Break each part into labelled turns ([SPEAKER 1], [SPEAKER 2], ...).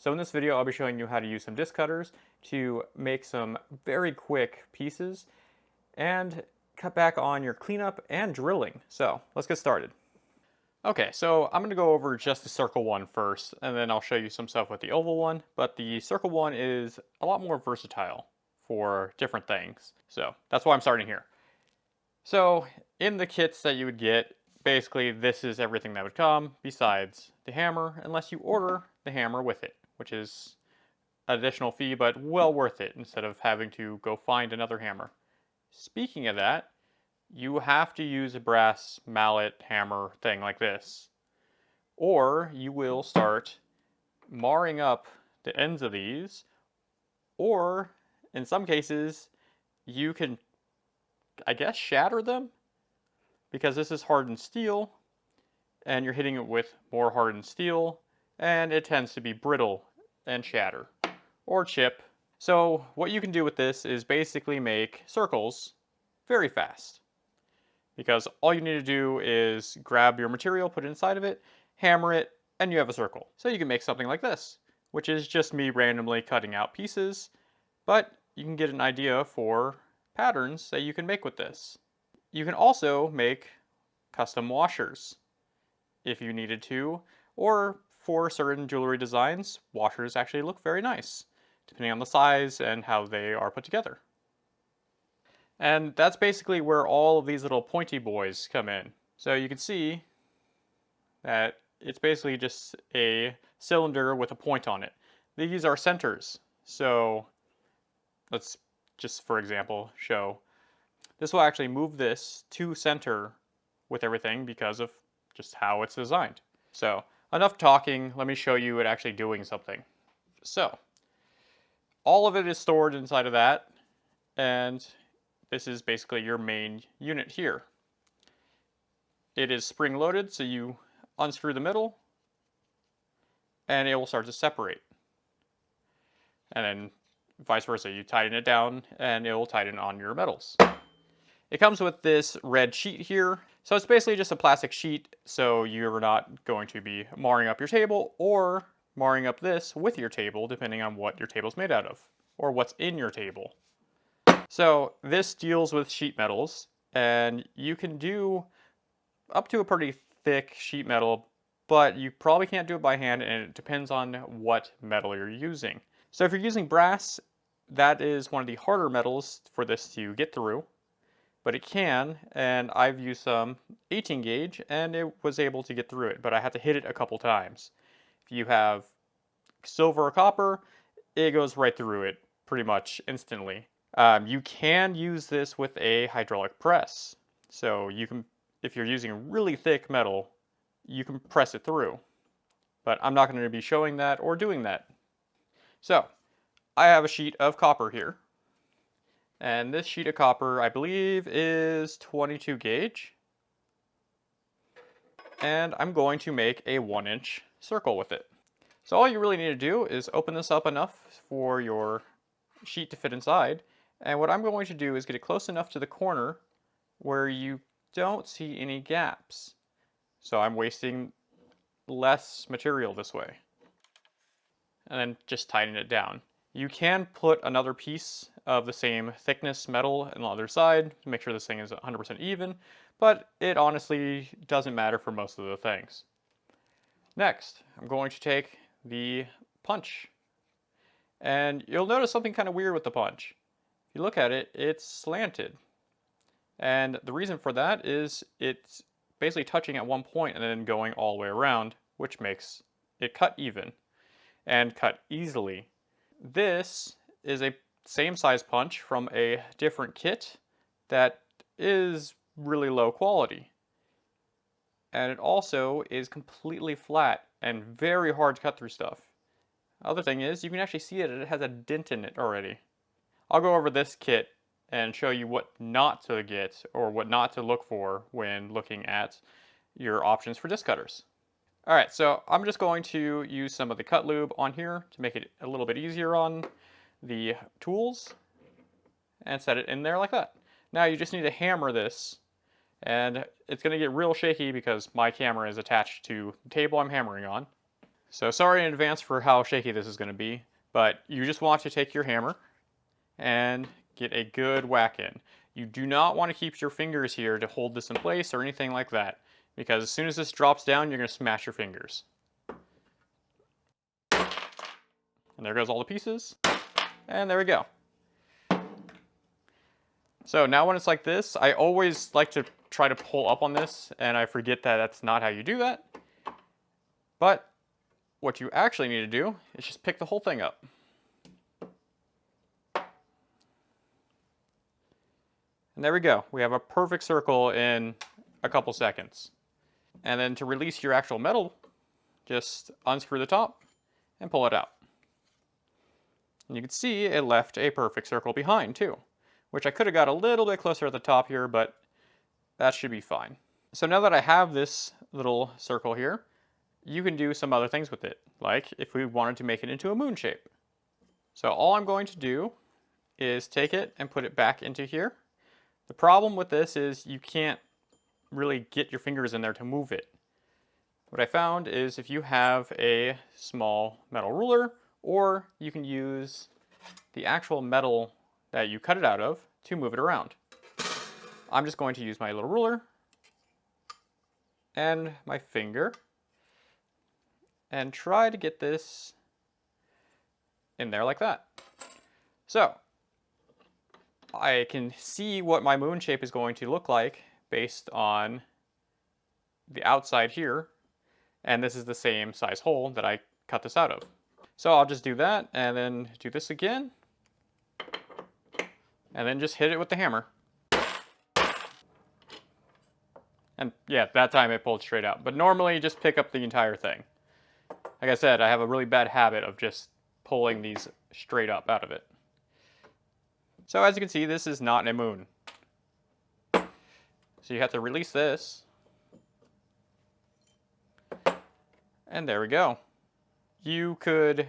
[SPEAKER 1] So in this video, I'll be showing you how to use some disc cutters to make some very quick pieces and cut back on your cleanup and drilling. So let's get started. Okay, so I'm going to go over just the circle one first, and then I'll show you some stuff with the oval one, but the circle one is a lot more versatile for different things. So that's why I'm starting here. So in the kits that you would get, basically this is everything that would come besides the hammer, unless you order the hammer with it, which is an additional fee, but well worth it instead of having to go find another hammer. Speaking of that, you have to use a brass mallet hammer thing like this, or you will start marring up the ends of these, or in some cases you can, I guess, shatter them, because this is hardened steel and you're hitting it with more hardened steel and it tends to be brittle and shatter or chip. So what you can do with this is basically make circles very fast, because all you need to do is grab your material, put it inside of it, hammer it, and you have a circle. So you can make something like this, which is just me randomly cutting out pieces, but you can get an idea for patterns that you can make with this. You can also make custom washers if you needed to, or for certain jewelry designs, washers actually look very nice, depending on the size and how they are put together. And that's basically where all of these little pointy boys come in. So you can see that it's basically just a cylinder with a point on it. These are centers. So let's just, for example, show. This will actually move this to center with everything because of just how it's designed. So enough talking, let me show you it actually doing something. So all of it is stored inside of that, and this is basically your main unit here. It is spring loaded, so you unscrew the middle and it will start to separate. And then vice versa, you tighten it down and it will tighten on your metals. It comes with this red sheet here. So it's basically just a plastic sheet, so you're not going to be marring up your table or marring up this with your table, depending on what your table's made out of or what's in your table. So this deals with sheet metals, and you can do up to a pretty thick sheet metal, but you probably can't do it by hand, and it depends on what metal you're using. So if you're using brass, that is one of the harder metals for this to get through, but it can, and I've used some 18 gauge and it was able to get through it, but I had to hit it a couple times. If you have silver or copper, it goes right through it pretty much instantly. You can use this with a hydraulic press. So you can, if you're using really thick metal, you can press it through. But I'm not going to be showing that or doing that. So I have a sheet of copper here. And this sheet of copper, I believe, is 22 gauge. And I'm going to make a 1-inch circle with it. So all you really need to do is open this up enough for your sheet to fit inside. And what I'm going to do is get it close enough to the corner where you don't see any gaps. So I'm wasting less material this way. And then just tighten it down. You can put another piece of the same thickness metal on the other side to make sure this thing is 100% even, but it honestly doesn't matter for most of the things. Next, I'm going to take the punch. And you'll notice something kind of weird with the punch. If you look at it, it's slanted. And the reason for that is it's basically touching at one point and then going all the way around, which makes it cut even and cut easily. This is a same size punch from a different kit that is really low quality. And it also is completely flat and very hard to cut through stuff. Other thing is, you can actually see it has a dent in it already. I'll go over this kit and show you what not to get or what not to look for when looking at your options for disc cutters. Alright, so I'm just going to use some of the cut lube on here to make it a little bit easier on the tools and set it in there like that. Now you just need to hammer this, and it's going to get real shaky because my camera is attached to the table I'm hammering on. So sorry in advance for how shaky this is going to be, but you just want to take your hammer and get a good whack in. You do not want to keep your fingers here to hold this in place or anything like that, because as soon as this drops down, you're going to smash your fingers. And there goes all the pieces, and there we go. So now when it's like this, I always like to try to pull up on this, and I forget that that's not how you do that. But what you actually need to do is just pick the whole thing up. And there we go. We have a perfect circle in a couple seconds. And then to release your actual metal, just unscrew the top and pull it out. And you can see it left a perfect circle behind too, which I could have got a little bit closer at the top here, but that should be fine. So now that I have this little circle here, you can do some other things with it, like if we wanted to make it into a moon shape. So all I'm going to do is take it and put it back into here. The problem with this is you can't really get your fingers in there to move it. What I found is if you have a small metal ruler, or you can use the actual metal that you cut it out of to move it around. I'm just going to use my little ruler and my finger and try to get this in there like that. So I can see what my moon shape is going to look like based on the outside here, and this is the same size hole that I cut this out of. So I'll just do that and then do this again and then just hit it with the hammer. And yeah, that time it pulled straight out, but normally just pick up the entire thing. Like I said, I have a really bad habit of just pulling these straight up out of it. So as you can see, this is not a moon. So you have to release this. And there we go. You could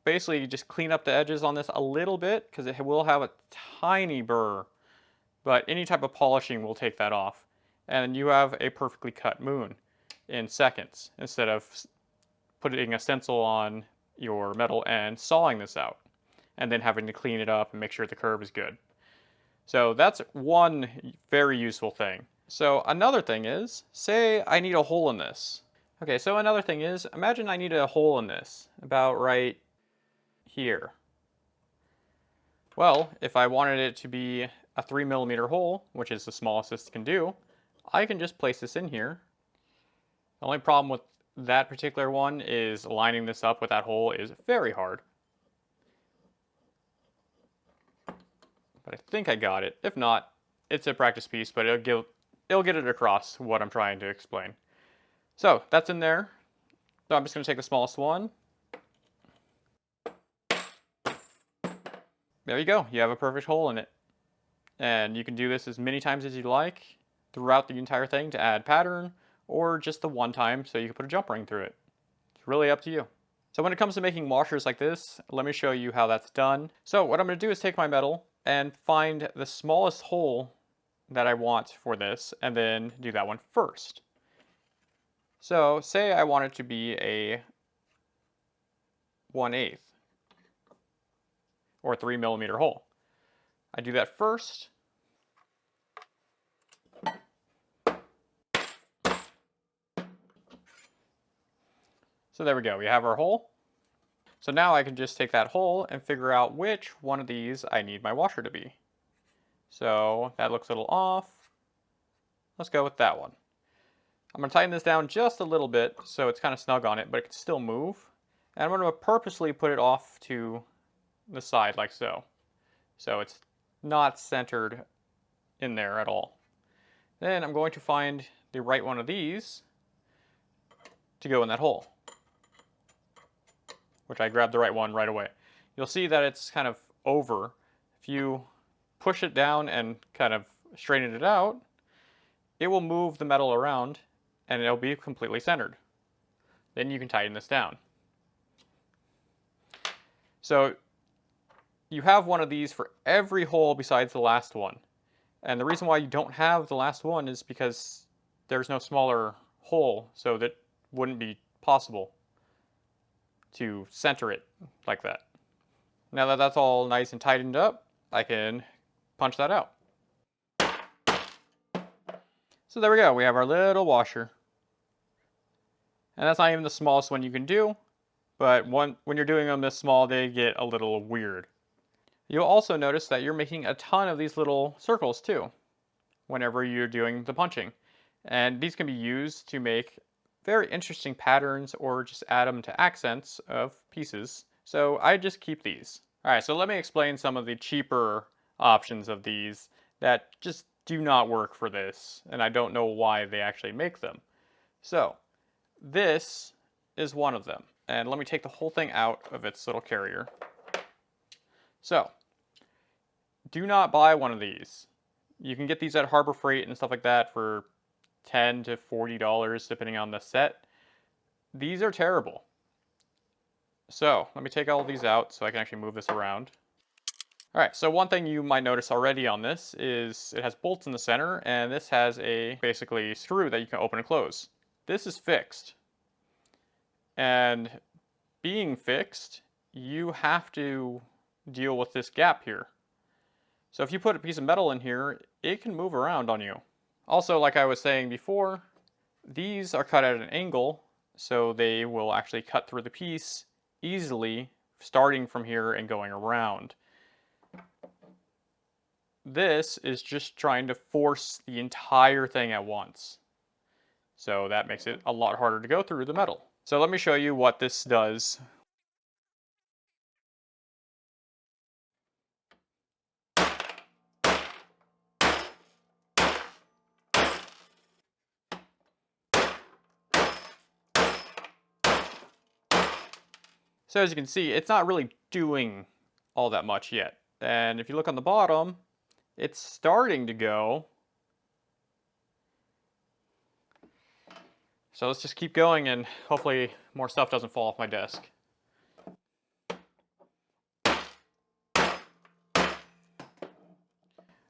[SPEAKER 1] basically just clean up the edges on this a little bit because it will have a tiny burr, but any type of polishing will take that off. And you have a perfectly cut moon in seconds instead of putting a stencil on your metal and sawing this out and then having to clean it up and make sure the curve is good. So that's one very useful thing. So another thing is, say I need a hole in this. Okay, so another thing is, imagine I need a hole in this, about right here. Well, if I wanted it to be a 3mm hole, which is the smallest this can do, I can just place this in here. The only problem with that particular one is lining this up with that hole is very hard. But I think I got it. If not, it's a practice piece, but it'll get it across what I'm trying to explain. So that's in there. So I'm just going to take the smallest one. There you go. You have a perfect hole in it. And you can do this as many times as you like throughout the entire thing to add pattern, or just the one time so you can put a jump ring through it. It's really up to you. So when it comes to making washers like this, let me show you how that's done. So what I'm going to do is take my metal and find the smallest hole that I want for this, and then do that one first. So say I want it to be a 1/8 or 3mm hole. I do that first. So there we go, we have our hole. So now I can just take that hole and figure out which one of these I need my washer to be. So that looks a little off. Let's go with that one. I'm going to tighten this down just a little bit so it's kind of snug on it, but it can still move. And I'm going to purposely put it off to the side like so. So it's not centered in there at all. Then I'm going to find the right one of these to go in that hole, which I grabbed the right one right away. You'll see that it's kind of over. If you push it down and kind of straighten it out, it will move the metal around and it'll be completely centered. Then you can tighten this down. So you have one of these for every hole besides the last one. And the reason why you don't have the last one is because there's no smaller hole, so that wouldn't be possible to center it like that. Now that that's all nice and tightened up, I can punch that out. So there we go, we have our little washer. And that's not even the smallest one you can do, but when you're doing them this small, they get a little weird. You'll also notice that you're making a ton of these little circles too, whenever you're doing the punching. And these can be used to make very interesting patterns or just add them to accents of pieces. So I just keep these. All right, so let me explain some of the cheaper options of these that just do not work for this, and I don't know why they actually make them. So this is one of them, and let me take the whole thing out of its little carrier. So do not buy one of these. You can get these at Harbor Freight and stuff like that for $10 to $40 depending on the set. These are terrible. So let me take all these out so I can actually move this around. Alright, so one thing you might notice already on this is it has bolts in the center, and this has a basically screw that you can open and close. This is fixed. And being fixed, you have to deal with this gap here. So if you put a piece of metal in here, it can move around on you. Also, like I was saying before, these are cut at an angle, so they will actually cut through the piece easily, starting from here and going around. This is just trying to force the entire thing at once. So that makes it a lot harder to go through the metal. So let me show you what this does. So as you can see, it's not really doing all that much yet. And if you look on the bottom, it's starting to go. So let's just keep going and hopefully more stuff doesn't fall off my desk.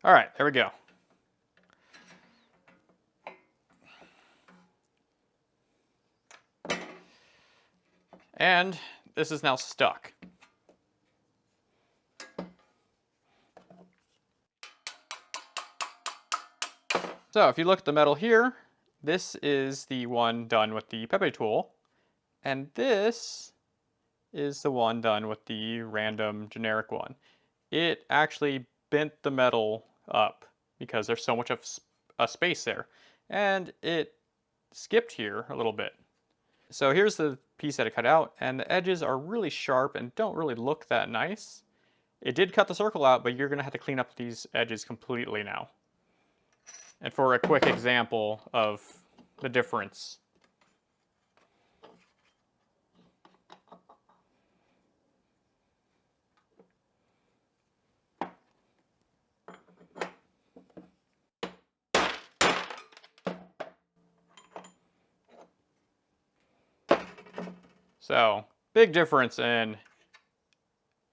[SPEAKER 1] All right, there we go. And this is now stuck. So if you look at the metal here, this is the one done with the Pepetool, and this is the one done with the random generic one. It actually bent the metal up because there's so much of a space there, and it skipped here a little bit. So here's the piece that I cut out, and the edges are really sharp and don't really look that nice. It did cut the circle out, but you're going to have to clean up these edges completely now. And for a quick example of the difference. So, big difference in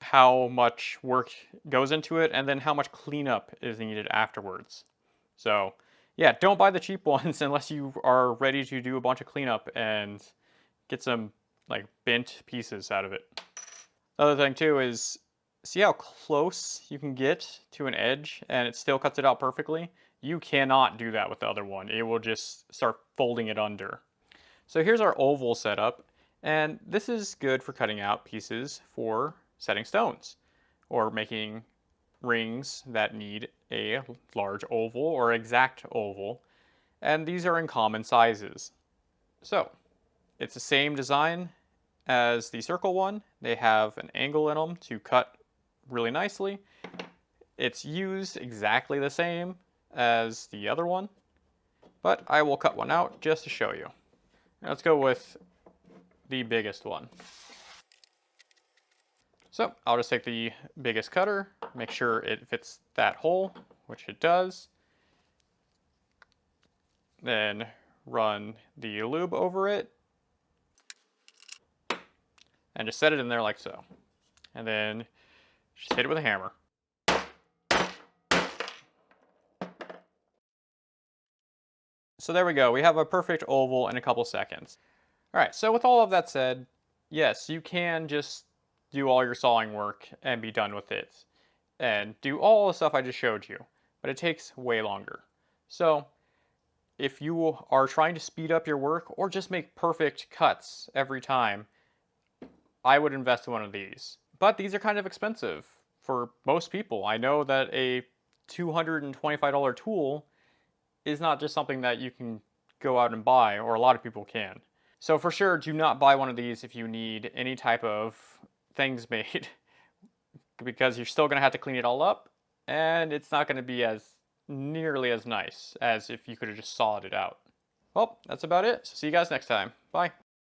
[SPEAKER 1] how much work goes into it and then how much cleanup is needed afterwards. So, yeah, don't buy the cheap ones unless you are ready to do a bunch of cleanup and get some like bent pieces out of it. The other thing too is, see how close you can get to an edge and it still cuts it out perfectly? You cannot do that with the other one. It will just start folding it under. So here's our oval setup, and this is good for cutting out pieces for setting stones or making rings that need a large oval or exact oval, and these are in common sizes. So it's the same design as the circle one. They have an angle in them to cut really nicely. It's used exactly the same as the other one, but I will cut one out just to show you. Now let's go with the biggest one. So I'll just take the biggest cutter, make sure it fits that hole, which it does. Then run the lube over it. And just set it in there like so. And then just hit it with a hammer. So there we go. We have a perfect oval in a couple seconds. All right, so with all of that said, yes, you can just do all your sawing work and be done with it and do all the stuff I just showed you, but it takes way longer. So if you are trying to speed up your work or just make perfect cuts every time, I would invest in one of these. But these are kind of expensive for most people. I know that a $225 tool is not just something that you can go out and buy, or a lot of people can. So for sure, do not buy one of these if you need any type of things made, because you're still going to have to clean it all up, and it's not going to be as nearly as nice as if you could have just sawed it out. Well, that's about it. So see you guys next time. Bye.